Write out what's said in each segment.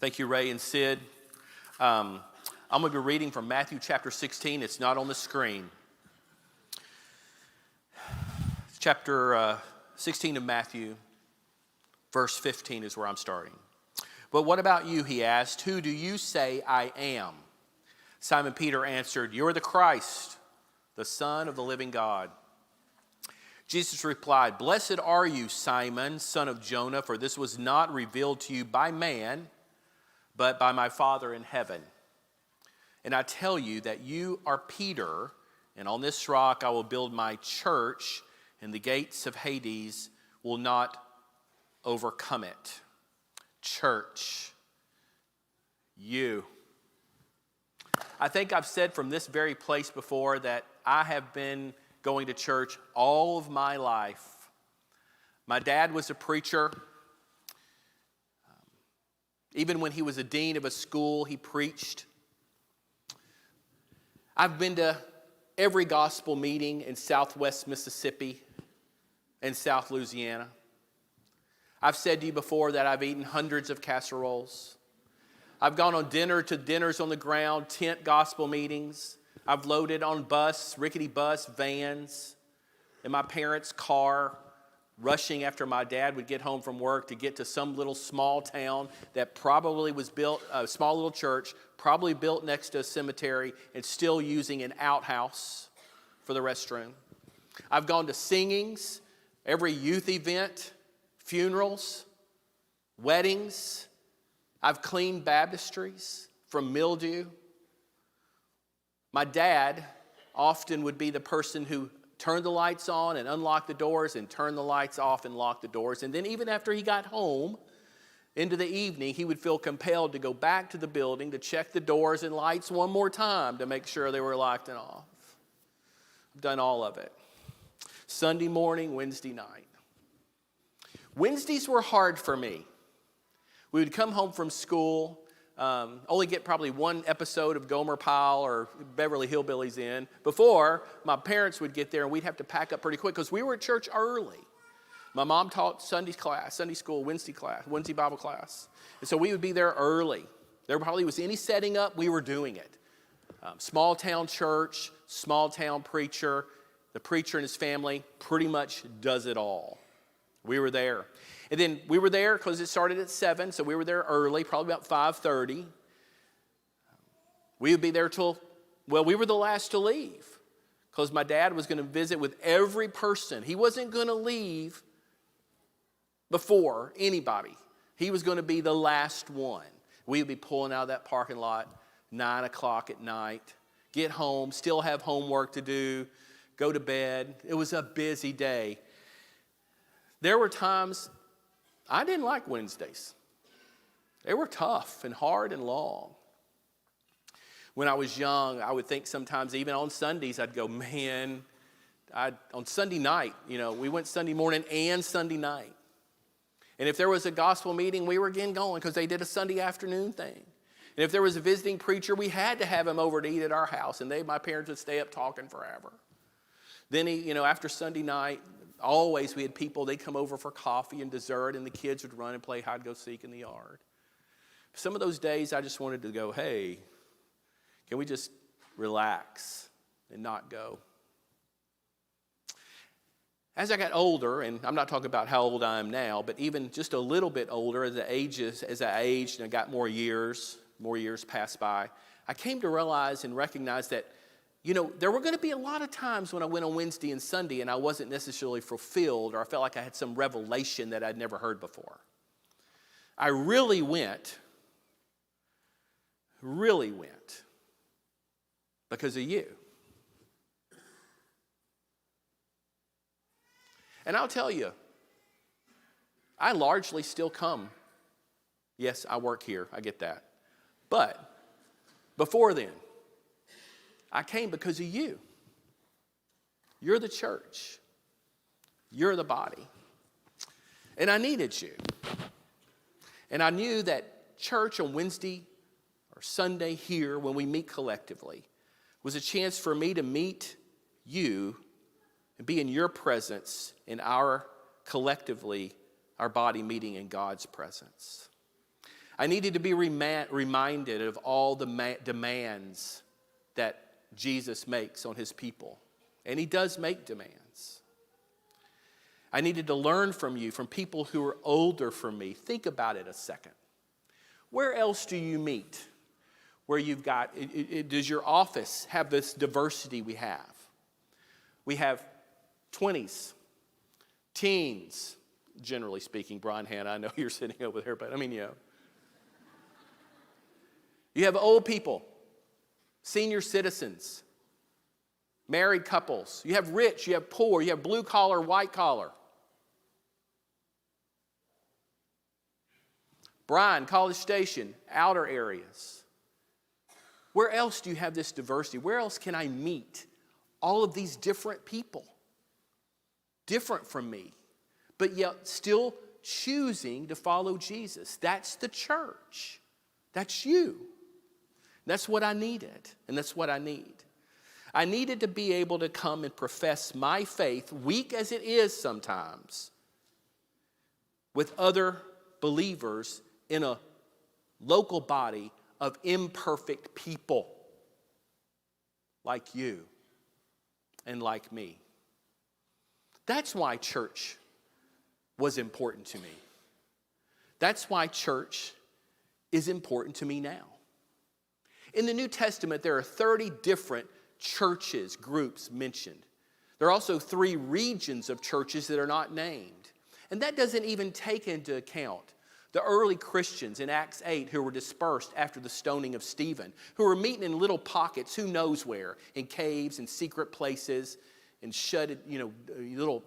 Thank you, Ray and Sid. I'm going to be reading from Matthew chapter 16. It's not on the screen. Chapter 16 of Matthew, verse 15 is where I'm starting. But what about you, he asked, who do you say I am? Simon Peter answered, you're the Christ, the Son of the living God. Jesus replied, blessed are you, Simon, son of Jonah, for this was not revealed to you by man, but by my Father in heaven. And I tell you that you are Peter, and on this rock I will build my church, and the gates of Hades will not overcome it. Church, you. I think I've said from this very place before that I have been going to church all of my life. My dad was a preacher. Even when he was a dean of a school, he preached. I've been to every gospel meeting in Southwest Mississippi and South Louisiana. I've said to you before that I've eaten hundreds of casseroles. I've gone on dinners on the ground, tent gospel meetings. I've loaded on rickety bus, vans, in my parents' car, rushing after my dad would get home from work to get to some little small town that probably was built, a small little church, probably built next to a cemetery and still using an outhouse for the restroom. I've gone to singings, every youth event, funerals, weddings. I've cleaned baptistries from mildew. My dad often would be the person who turned the lights on and unlocked the doors and turned the lights off and locked the doors. And then even after he got home, into the evening, he would feel compelled to go back to the building to check the doors and lights one more time to make sure they were locked and off. I've done all of it. Sunday morning, Wednesday night. Wednesdays were hard for me. We would come home from school, only get probably one episode of Gomer Pyle or Beverly Hillbillies in before my parents would get there, and we'd have to pack up pretty quick because we were at church early. My mom taught Sunday school, Wednesday Bible class. And so we would be there early. There probably was any setting up, we were doing it. Small town church, small town preacher. The preacher and his family pretty much does it all. We were there. And then we were there because it started at 7, so we were there early, probably about 5:30. We would be there we were the last to leave because my dad was going to visit with every person. He wasn't going to leave before anybody. He was going to be the last one. We would be pulling out of that parking lot 9 o'clock at night, get home, still have homework to do, go to bed. It was a busy day. There were times I didn't like Wednesdays. They were tough and hard and long. When I was young, I would think sometimes even on Sundays, I'd go, man, on Sunday night, we went Sunday morning and Sunday night. And if there was a gospel meeting, we were again going because they did a Sunday afternoon thing. And if there was a visiting preacher, we had to have him over to eat at our house, and my parents would stay up talking forever. Then after Sunday night, always we had people, they'd come over for coffee and dessert, and the kids would run and play hide-go-seek in the yard. Some of those days I just wanted to go, hey, can we just relax and not go? As I got older, and I'm not talking about how old I am now, but even just a little bit older as I aged and I got more years passed by, I came to realize and recognize that there were going to be a lot of times when I went on Wednesday and Sunday and I wasn't necessarily fulfilled, or I felt like I had some revelation that I'd never heard before. I really went because of you. And I'll tell you, I largely still come. Yes, I work here, I get that. But before then, I came because of you. You're the church. You're the body. And I needed you. And I knew that church on Wednesday or Sunday here, when we meet collectively, was a chance for me to meet you and be in your presence in our body meeting in God's presence. I needed to be reminded of all the demands that Jesus makes on his people. And he does make demands. I needed to learn from you, from people who are older from me. Think about it a second. Where else do you meet? Where you've got, does your office have this diversity we have? We have 20s, teens, generally speaking. Brian Hanna, I know you're sitting over there, but I mean, You have old people, senior citizens, married couples. You have rich, you have poor, you have blue collar, white collar. Bryan, College Station, outer areas. Where else do you have this diversity? Where else can I meet all of these different people? Different from me, but yet still choosing to follow Jesus. That's the church. That's you. That's what I needed, and that's what I need. I needed to be able to come and profess my faith, weak as it is sometimes, with other believers in a local body of imperfect people like you and like me. That's why church was important to me. That's why church is important to me now. In the New Testament, there are 30 different churches, groups mentioned. There are also 3 regions of churches that are not named. And that doesn't even take into account the early Christians in Acts 8 who were dispersed after the stoning of Stephen, who were meeting in little pockets, who knows where, in caves and secret places, in shut, little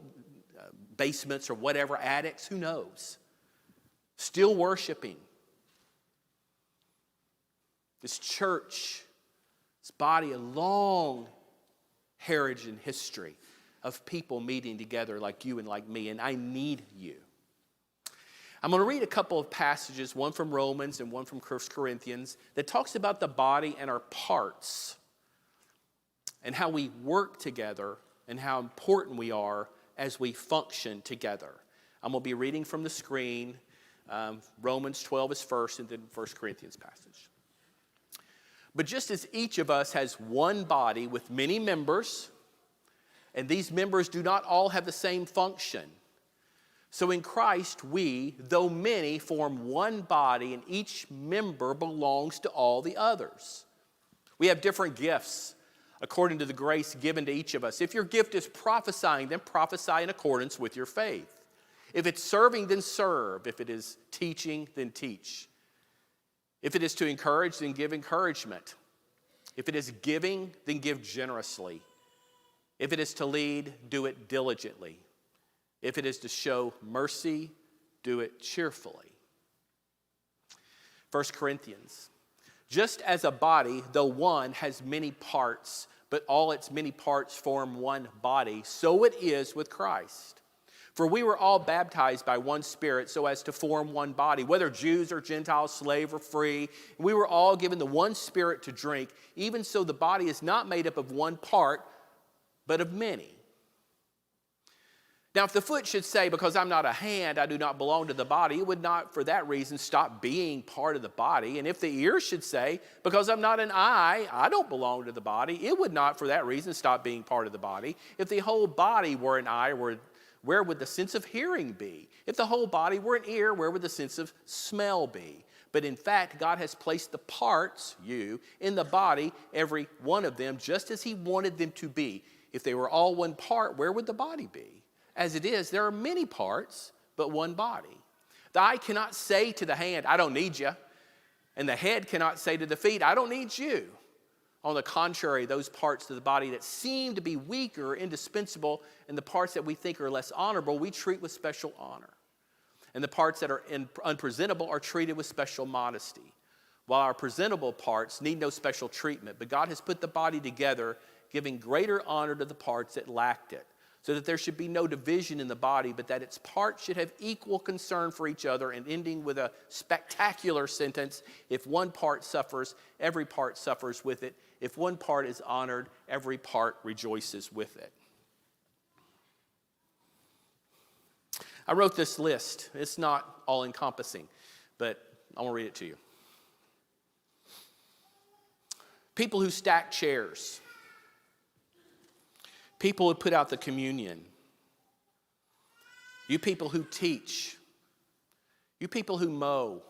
basements or whatever, attics, who knows? Still worshiping. This church, this body, a long heritage and history of people meeting together like you and like me, and I need you. I'm going to read a couple of passages, one from Romans and one from 1 Corinthians, that talks about the body and our parts and how we work together and how important we are as we function together. I'm going to be reading from the screen. Romans 12 is first, and then 1 Corinthians passage. But just as each of us has one body with many members, and these members do not all have the same function, so in Christ we, though many, form one body, and each member belongs to all the others. We have different gifts according to the grace given to each of us. If your gift is prophesying, then prophesy in accordance with your faith. If it's serving, then serve. If it is teaching, then teach. If it is to encourage, then give encouragement. If it is giving, then give generously. If it is to lead, do it diligently. If it is to show mercy, do it cheerfully. 1 Corinthians. Just as a body, though one, has many parts, but all its many parts form one body, so it is with Christ. For we were all baptized by one Spirit so as to form one body, whether Jews or Gentiles, slave or free. We were all given the one Spirit to drink. Even so, the body is not made up of one part, but of many. Now, if the foot should say, because I'm not a hand, I do not belong to the body, it would not for that reason stop being part of the body. And if the ear should say, because I'm not an eye, I don't belong to the body, it would not for that reason stop being part of the body. If the whole body were an eye, where would the sense of hearing be? If the whole body were an ear, where would the sense of smell be? But in fact, God has placed the parts, you, in the body, every one of them, just as he wanted them to be. If they were all one part, where would the body be? As it is, there are many parts, but one body. The eye cannot say to the hand, I don't need you. And the head cannot say to the feet, I don't need you. On the contrary, those parts of the body that seem to be weaker or indispensable, and the parts that we think are less honorable, we treat with special honor. And the parts that are unpresentable are treated with special modesty. While our presentable parts need no special treatment, but God has put the body together, giving greater honor to the parts that lacked it, so that there should be no division in the body, but that its parts should have equal concern for each other, and ending with a spectacular sentence, if one part suffers, every part suffers with it. If one part is honored, every part rejoices with it. I wrote this list. It's not all-encompassing, but I want to read it to you. People who stack chairs. People who put out the communion. You people who teach. You people who mow.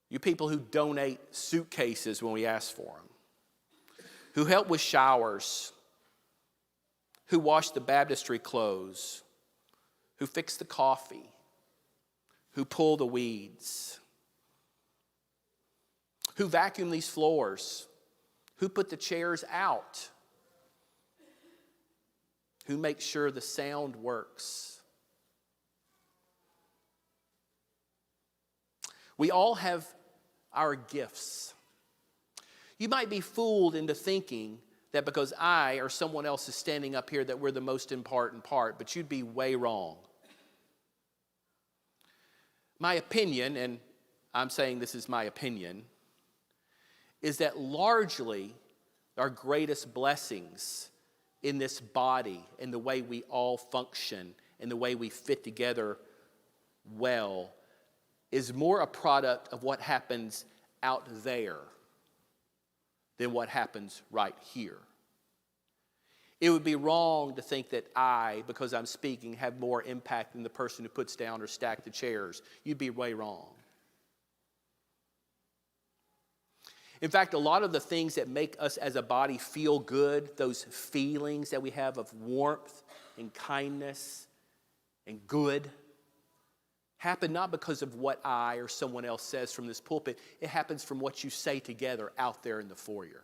You people who donate suitcases when we ask for them. Who help with showers. Who wash the baptistry clothes. Who fix the coffee. Who pull the weeds. Who vacuum these floors. Who put the chairs out. Who makes sure the sound works. We all have our gifts. You might be fooled into thinking that because I or someone else is standing up here that we're the most important part, but you'd be way wrong. My opinion, and I'm saying this is my opinion, is that largely our greatest blessings in this body, in the way we all function, in the way we fit together well, is more a product of what happens out there than what happens right here. It would be wrong to think that I, because I'm speaking, have more impact than the person who puts down or stacks the chairs. You'd be way wrong. In fact, a lot of the things that make us as a body feel good, those feelings that we have of warmth and kindness and good, happen not because of what I or someone else says from this pulpit. It happens from what you say together out there in the foyer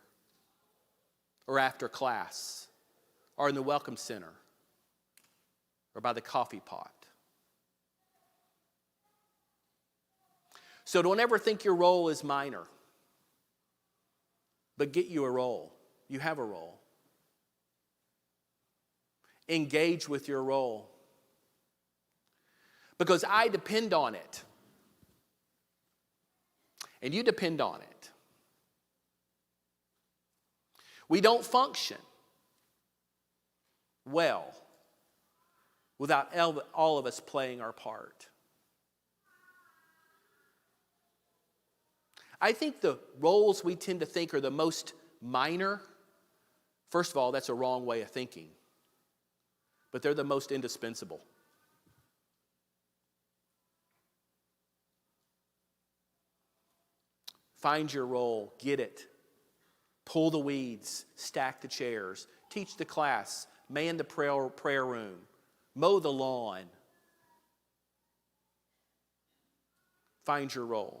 or after class or in the welcome center or by the coffee pot. So don't ever think your role is minor. But get you a role. You have a role. Engage with your role. Because I depend on it. And you depend on it. We don't function well without all of us playing our part. I think the roles we tend to think are the most minor, first of all, that's a wrong way of thinking. But they're the most indispensable. Find your role, get it. Pull the weeds, stack the chairs, teach the class, man the prayer room, mow the lawn. Find your role.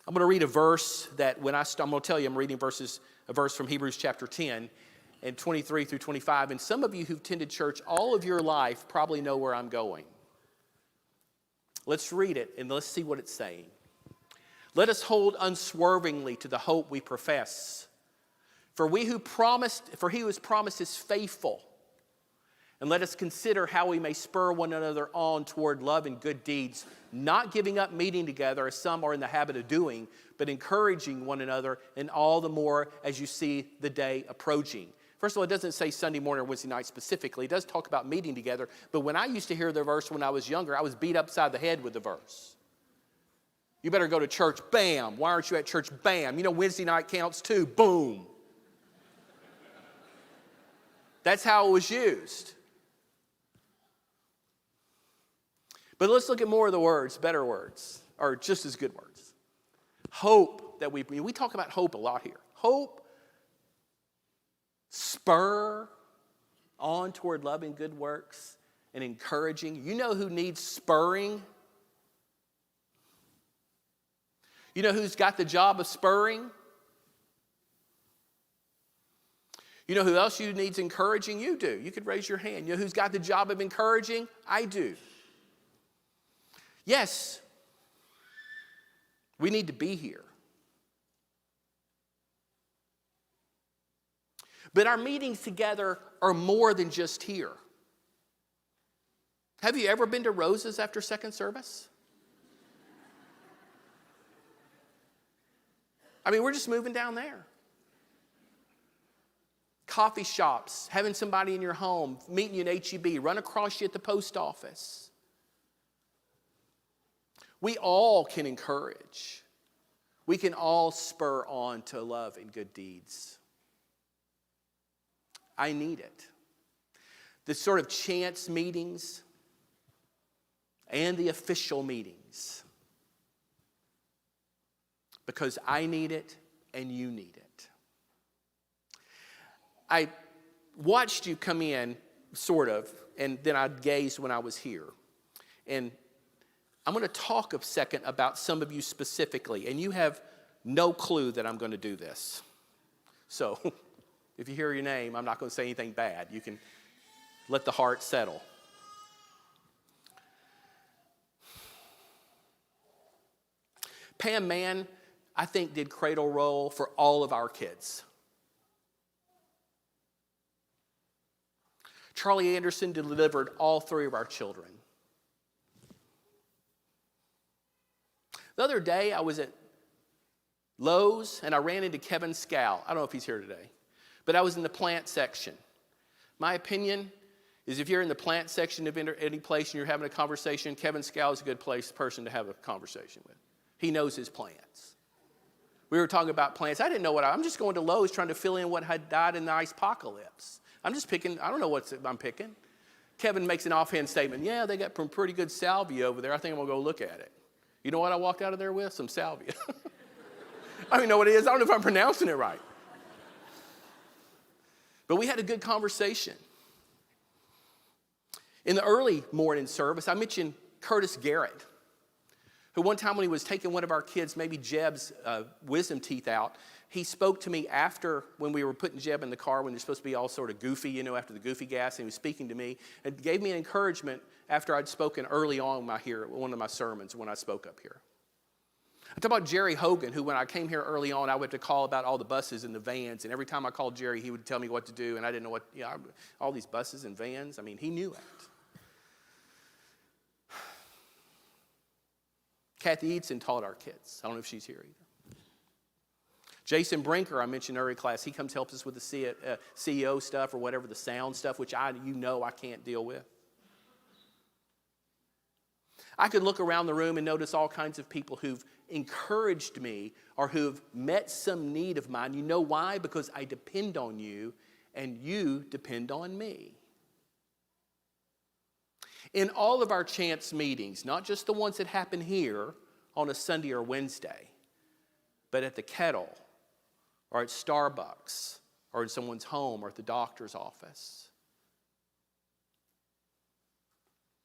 I'm going to read a verse that I'm going to tell you I'm reading a verse from Hebrews chapter 10 and 23 through 25. And some of you who've attended church all of your life probably know where I'm going. Let's read it and let's see what it's saying. Let us hold unswervingly to the hope we profess. For he who is promised is faithful. And let us consider how we may spur one another on toward love and good deeds, not giving up meeting together as some are in the habit of doing, but encouraging one another, and all the more as you see the day approaching. First of all, it doesn't say Sunday morning or Wednesday night specifically. It does talk about meeting together. But when I used to hear the verse when I was younger, I was beat upside the head with the verse. You better go to church, bam. Why aren't you at church, bam? You know Wednesday night counts too, boom. That's how it was used. But let's look at more of the words, better words, or just as good words. Hope that we talk about hope a lot here. Hope, spur on toward loving good works and encouraging. You know who needs spurring? You know who's got the job of spurring? You know who else needs encouraging? You do. You could raise your hand. You know who's got the job of encouraging? I do. Yes, we need to be here. But our meetings together are more than just here. Have you ever been to Rose's after second service? I mean, we're just moving down there. Coffee shops, having somebody in your home, meeting you in HEB, run across you at the post office. We all can encourage. We can all spur on to love and good deeds. I need it. The sort of chance meetings and the official meetings. Because I need it and you need it. I watched you come in, sort of, and then I gazed when I was here. And I'm going to talk a second about some of you specifically, and you have no clue that I'm going to do this. So, if you hear your name, I'm not going to say anything bad. You can let the heart settle. Pam Mann, I think, did cradle roll for all of our kids. Charlie Anderson delivered all three of our children. The other day, I was at Lowe's, and I ran into Kevin Scow. I don't know if he's here today, but I was in the plant section. My opinion is if you're in the plant section of any place and you're having a conversation, Kevin Scow is a good person to have a conversation with. He knows his plants. We were talking about plants. I didn't know I'm just going to Lowe's trying to fill in what had died in the ice-pocalypse. I'm just picking, I don't know what I'm picking. Kevin makes an offhand statement. Yeah, they got some pretty good salvia over there. I think I'm going to go look at it. You know what I walked out of there with? Some salvia. I don't even know what it is. I don't know if I'm pronouncing it right. But we had a good conversation. In the early morning service, I mentioned Curtis Garrett, who one time when he was taking one of our kids, maybe Jeb's wisdom teeth out, he spoke to me after when we were putting Jeb in the car when they're supposed to be all sort of goofy, after the goofy gas, and he was speaking to me and gave me an encouragement after I'd spoken early on one of my sermons when I spoke up here. I talk about Jerry Hogan, who when I came here early on, I went to call about all the buses and the vans, and every time I called Jerry, he would tell me what to do, and I didn't know all these buses and vans, he knew it. Kathy Eadson taught our kids. I don't know if she's here either. Jason Brinker, I mentioned early class, he comes helps us with the CEO stuff or whatever, the sound stuff, which I can't deal with. I could look around the room and notice all kinds of people who've encouraged me or who've met some need of mine. You know why? Because I depend on you and you depend on me. In all of our chance meetings, not just the ones that happen here on a Sunday or Wednesday, but at the kettle or at Starbucks or in someone's home or at the doctor's office.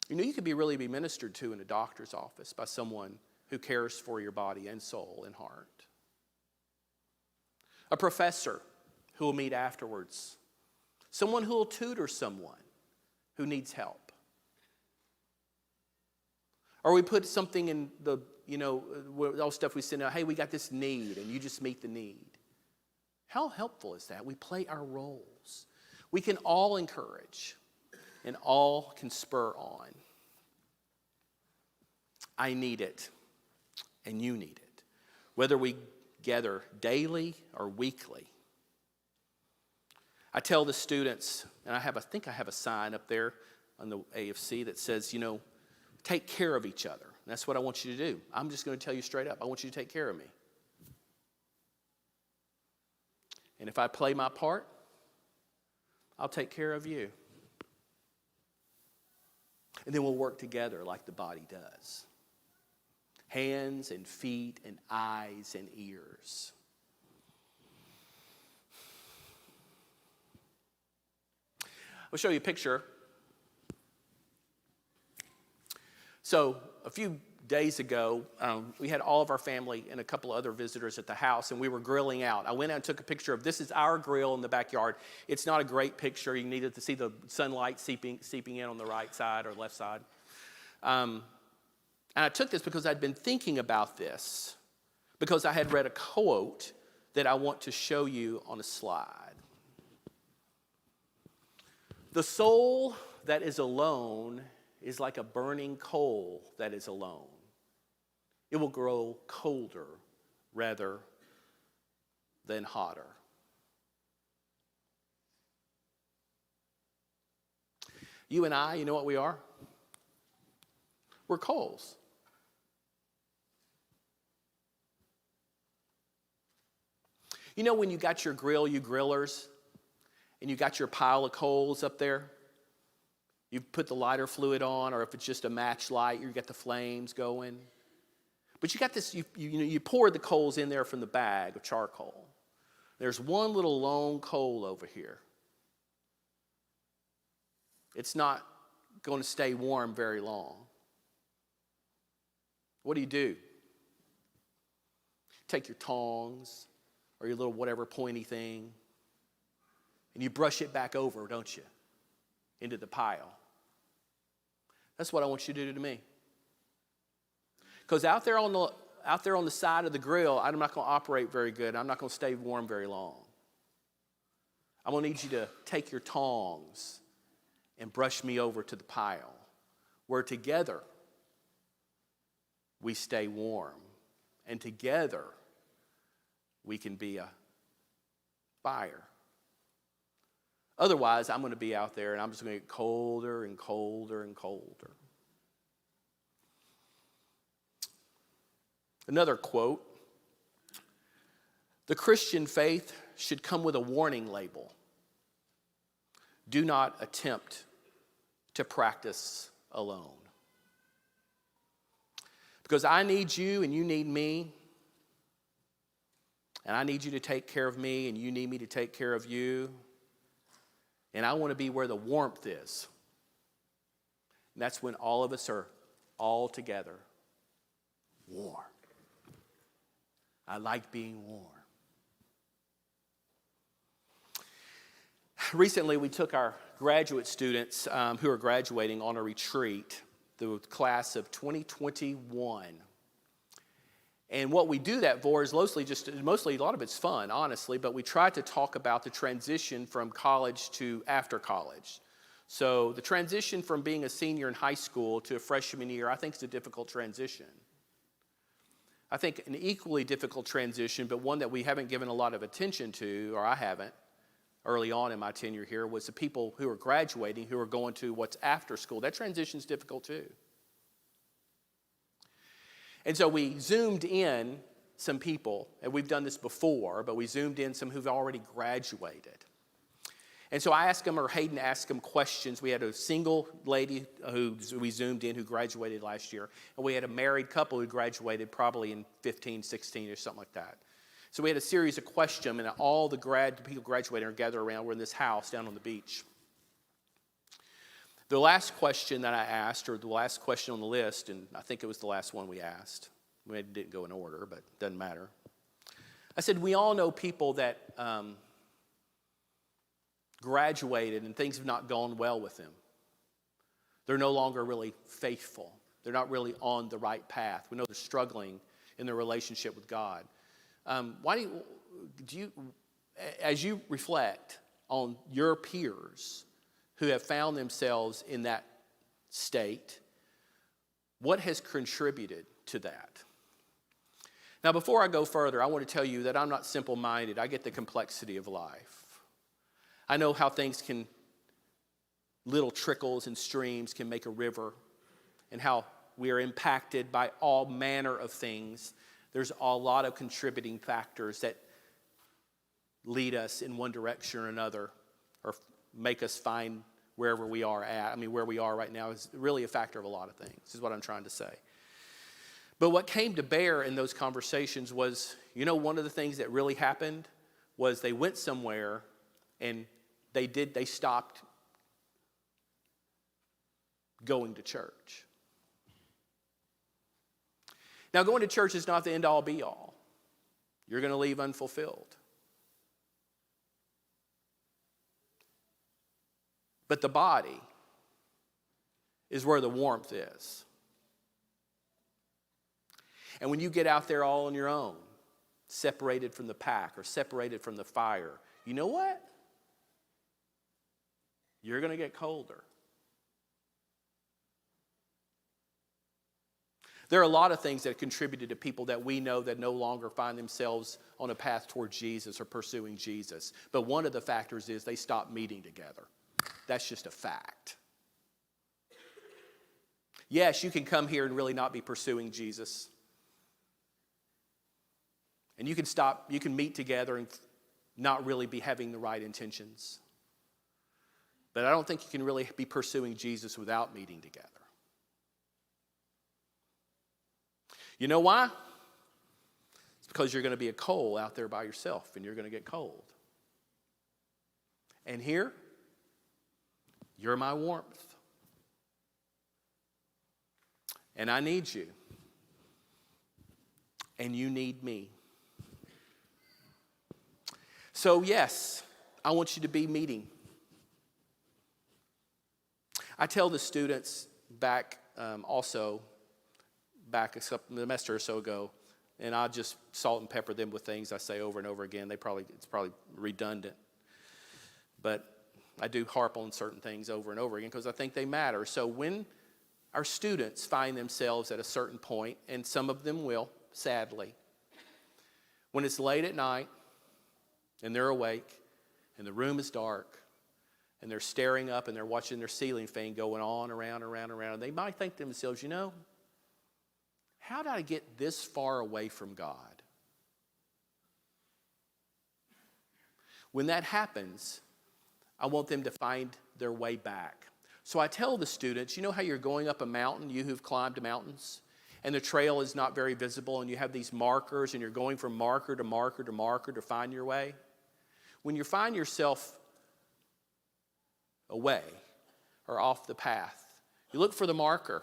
You could really be ministered to in a doctor's office by someone who cares for your body and soul and heart. A professor who will meet afterwards. Someone who will tutor someone who needs help. Or we put something in the, all stuff we send out, hey, we got this need, and you just meet the need. How helpful is that? We play our roles. We can all encourage, and all can spur on. I need it, and you need it. Whether we gather daily or weekly. I tell the students, and I think I have a sign up there on the AFC that says, take care of each other. And that's what I want you to do. I'm just going to tell you straight up. I want you to take care of me. And if I play my part, I'll take care of you. And then we'll work together like the body does. Hands and feet and eyes and ears. I'll show you a picture. So a few days ago, we had all of our family and a couple of other visitors at the house, and we were grilling out. I went out and took a picture of this is our grill in the backyard. It's not a great picture. You needed to see the sunlight seeping in on the right side or left side. And I took this because I'd been thinking about this, because I had read a quote that I want to show you on a slide. The soul that is alone is like a burning coal that is alone. It will grow colder rather than hotter. You and I, you know what we are? We're coals. You know when you got your grill, you grillers, and you got your pile of coals up there? You put the lighter fluid on, or if it's just a match light, you got the flames going. But you got this, you pour the coals in there from the bag of charcoal. There's one little lone coal over here. It's not going to stay warm very long. What do? Take your tongs or your little whatever pointy thing, and you brush it back over, don't you, into the pile. That's what I want you to do to me. Because out there on the side of the grill, I'm not going to operate very good. I'm not going to stay warm very long. I'm going to need you to take your tongs and brush me over to the pile, where together we stay warm, and together we can be a fire. Otherwise, I'm going to be out there and I'm just going to get colder and colder and colder. Another quote, the Christian faith should come with a warning label. Do not attempt to practice alone. Because I need you and you need me. And I need you to take care of me and you need me to take care of you. And I want to be where the warmth is. And that's when all of us are all together. Warm. I like being warm. Recently, we took our graduate students who are graduating on a retreat, the class of 2021. And what we do that for is mostly a lot of it's fun, honestly, but we try to talk about the transition from college to after college. So the transition from being a senior in high school to a freshman year, I think is a difficult transition. I think an equally difficult transition, but one that we haven't given a lot of attention to, or I haven't, early on in my tenure here, was the people who are graduating, who are going to what's after school. That transition is difficult too. And so we zoomed in some people, and we've done this before, but we zoomed in some who've already graduated. And so I asked them, or Hayden asked them questions. We had a single lady who we zoomed in who graduated last year, and we had a married couple who graduated probably in 15, 16 or something like that. So we had a series of questions, and all the people graduating are gathered around. We're in this house down on the beach. The last question that I asked, or the last question on the list, and I think it was the last one we asked. We didn't go in order, but it doesn't matter. I said, we all know people that graduated and things have not gone well with them. They're no longer really faithful. They're not really on the right path. We know they're struggling in their relationship with God. Why do you, as you reflect on your peers who have found themselves in that state, what has contributed to that? Now, before I go further, I want to tell you that I'm not simple-minded. I get the complexity of life. I know how little trickles and streams can make a river, and how we are impacted by all manner of things. There's a lot of contributing factors that lead us in one direction or another, or make us find wherever we are at. I mean, where we are right now is really a factor of a lot of things, is what I'm trying to say. But what came to bear in those conversations was, one of the things that really happened was they went somewhere and they stopped going to church. Now, going to church is not the end-all, be-all. You're going to leave unfulfilled. But the body is where the warmth is. And when you get out there all on your own, separated from the pack or separated from the fire, you know what? You're going to get colder. There are a lot of things that contributed to people that we know that no longer find themselves on a path toward Jesus or pursuing Jesus. But one of the factors is they stopped meeting together. That's just a fact. Yes, you can come here and really not be pursuing Jesus. And you can meet together and not really be having the right intentions. But I don't think you can really be pursuing Jesus without meeting together. You know why? It's because you're going to be a coal out there by yourself, and you're going to get cold. And here, you're my warmth. And I need you. And you need me. So yes, I want you to be meeting. I tell the students back a semester or so ago, and I just salt and pepper them with things I say over and over again. It's probably redundant. But I do harp on certain things over and over again because I think they matter. So when our students find themselves at a certain point, and some of them will, sadly, when it's late at night and they're awake and the room is dark and they're staring up and they're watching their ceiling fan going on, around, and they might think to themselves, how did I get this far away from God? When that happens, I want them to find their way back. So I tell the students, you know how you're going up a mountain, you who've climbed mountains, and the trail is not very visible, and you have these markers, and you're going from marker to marker to marker to find your way? When you find yourself away or off the path, you look for the marker.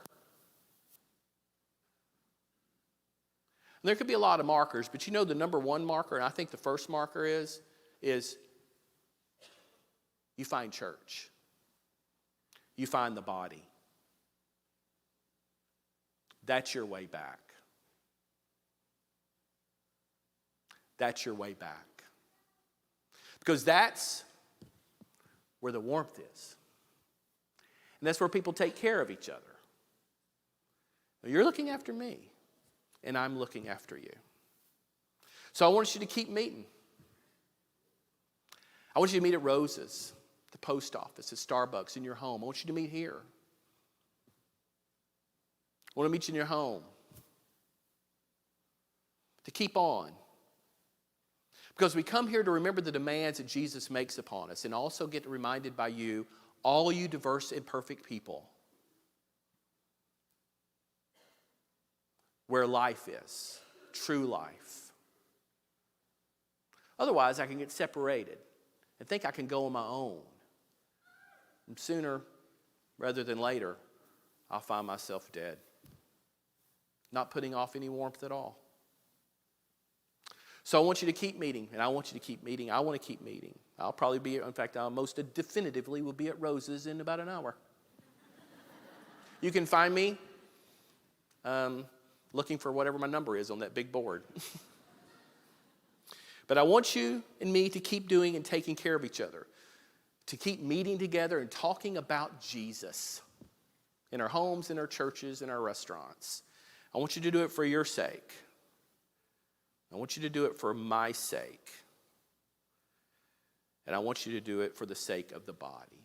And there could be a lot of markers, but the number one marker, and I think the first marker is you find church. You find the body. That's your way back. That's your way back. Because that's where the warmth is. And that's where people take care of each other. Now, you're looking after me, and I'm looking after you. So I want you to keep meeting. I want you to meet at Rose's, the post office, at Starbucks, in your home. I want you to meet here. I want to meet you in your home. To keep on. Because we come here to remember the demands that Jesus makes upon us and also get reminded by you, all you diverse and perfect people, where life is, true life. Otherwise, I can get separated and think I can go on my own. And sooner rather than later, I'll find myself dead. Not putting off any warmth at all. So I want you to keep meeting, and I want you to keep meeting. I want to keep meeting. I'll probably be, in fact, I most definitively will be at Rose's in about an hour. You can find me looking for whatever my number is on that big board. But I want you and me to keep doing and taking care of each other, to keep meeting together and talking about Jesus in our homes, in our churches, in our restaurants. I want you to do it for your sake. I want you to do it for my sake. And I want you to do it for the sake of the body.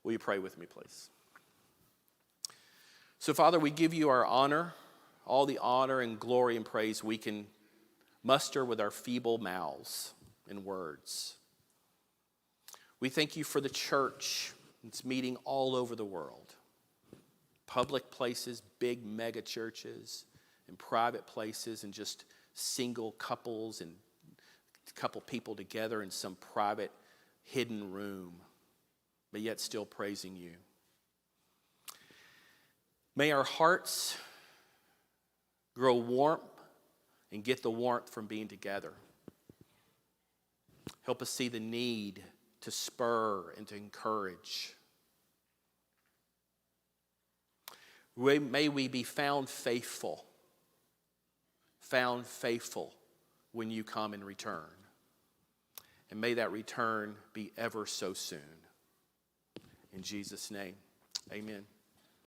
Will you pray with me, please? So, Father, we give you our honor, all the honor and glory and praise we can muster with our feeble mouths and words. We thank you for the church that's meeting all over the world. Public places, big mega churches, and private places, and just single couples and a couple people together in some private hidden room, but yet still praising you. May our hearts grow warm and get the warmth from being together. Help us see the need to spur and to encourage. May we be found faithful when you come and return. And may that return be ever so soon. In Jesus' name, amen.